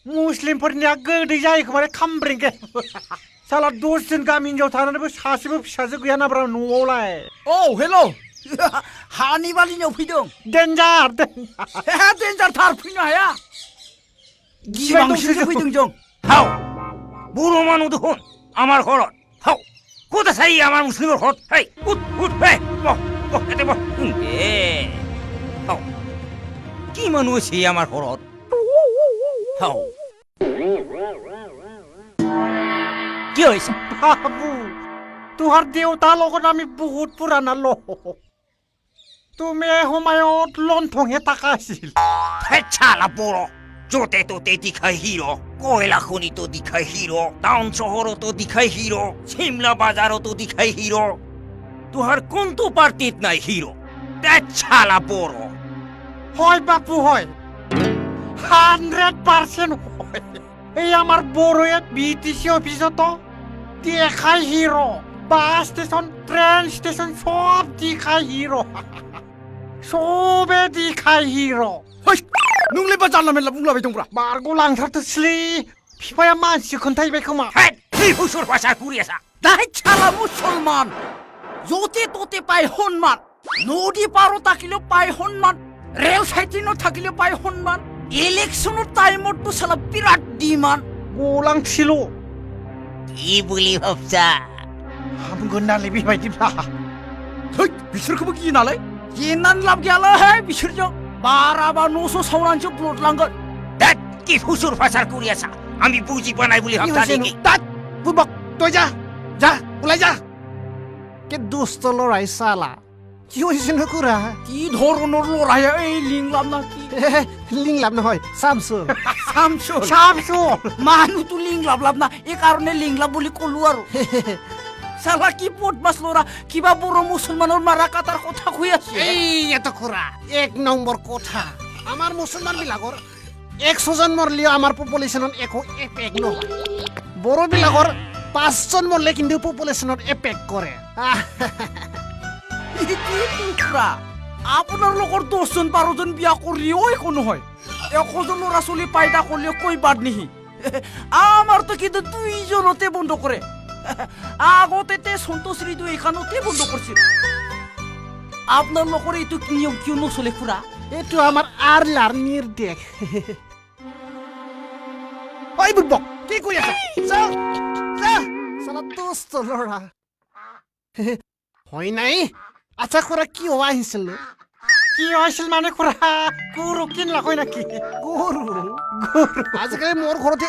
मुस्लिमफोरनिया गोदै जायो खोमालै खामब्रेंगे साला 10 दिन गामि हिनजाव थानानैबो सासेबो फिसाजो गैया नाब्रा न'आवलाय औ हेल' हानि बालिनियाव फैदों डेन्जार डेन्जार थार फैनो हाया गिबांसिनसो फैदों जों হাও বুড়ো মানুষ দেখুন আমার ঘরত হাও ক'ত আছে ই আমার মুসলিমের ঘর হেই উঠ উঠ হে বহ বহ এতে বহ এ হাও কি মানুষ আছে আমার ঘরত হাও কি হয়েছে বাবু তোহাৰ দেউতাৰ লগত আমি বহুত পুৰাণা লোক তুমি সময়ত লণ্ঠনহে টাকা আছিল হে চালা বড় য'তে ত'তে দিখাই হিৰো কয়লা খনিতো দিখাই হিৰো টাউন চহৰতো দিখাই হিৰো চিমলা বাজাৰতো দিখাই হিৰো তোহাৰ কোনটো পাৰ্টিত নাই হিৰো তে চালা বড় হয় বাপু হয় 100% হয় এই আমাৰ বড়োয়ে বিটিসি অফিসতো দেখাই hero bus station train station সব দেখাই হিৰো সবে দেখাই হিৰো नोंलाय बा जानला मेनला बुंलाबाय दंब्रा बारग' लांथारथोसलै बिफाया मानसि खोन्थाहैबाय खोमा হে কি হুসুর ভাষা কুরি আছা দাই ছালা মুসলমান যতে ততে পায় সন্মান নদী পাৰো থাকিলেও পায় সন্মান ৰেল চাইটিনো থাকিলেও পায় সন্মান ইলেকশ্যনৰ টাইমতো চালা বিৰাট ডিমান गलांथिल' কি বুলি ভাবছা हामगोन नालाय बेबायदिब्ला है बिसोरखौबो गियो नालाय गिनानै लाब गैयालै बिसोरजों बाराबा न'सो सावनानैसो ब्लड लांगोन দেখ কি হুসুর ভাষা কুরি আছা আমি বুঝি পানাই বলি ভাবছা নেকি তাত বুবক তই যা যা ওলাই যা কে দুষ্ট ল'ৰাই চালা কি হৈছে নকুৰা কি ধৰণৰ লৰায়া এই লিংলাম না কি লিংলাম নহয় চামচুল চামচুল চামচুল মানুহটো লিংলাব লাভ না এই কাৰণে লিংলাব বুলি ক'লো আৰু চালা কি বদমাছ ল'ৰা কিবা বড়ো মুছলমানৰ মাৰা কাটাৰ কথা কৈ আছে এই এত খুৰা 1 নম্বৰ কথা আমাৰ মুছলমান বিলাকৰ 100 জন মৰলিও আমাৰ পপুলেশ্যনত একো এফেক্ট নহয় বড়ো বিলাকৰ 5 জন মৰলে কিন্তু পপুলেশ্যনত এফেক্ট কৰে আপোনাৰ লগৰ 10 জন 12 জন বিয়া কৰিও একো নহয় 100 জন ল'ৰা ছোৱালী পাইদা কৰিলেও কৈ বাদ নিহি আমাৰতো কিন্তু 2 জনতে বন্ধ কৰে আগতে সন্তোষীটো এখানতে বন্ধ করছিল আপনার লোকের এইটো নিয়ম কিয় নচলে খুড়া এইটো আমাৰ আৰলাৰ নিৰ্দেশ ঐ বুবক কি কৰি আছা যা যা সালা দুষ্ট ল'ৰা হয় নাই আচ্ছা খুৰা কি হোৱা আহিছিল কি হৈছিল মানে খুৰা গৰু কিনলা কই নাকি গৰু আজিকালি মোৰ ঘৰতে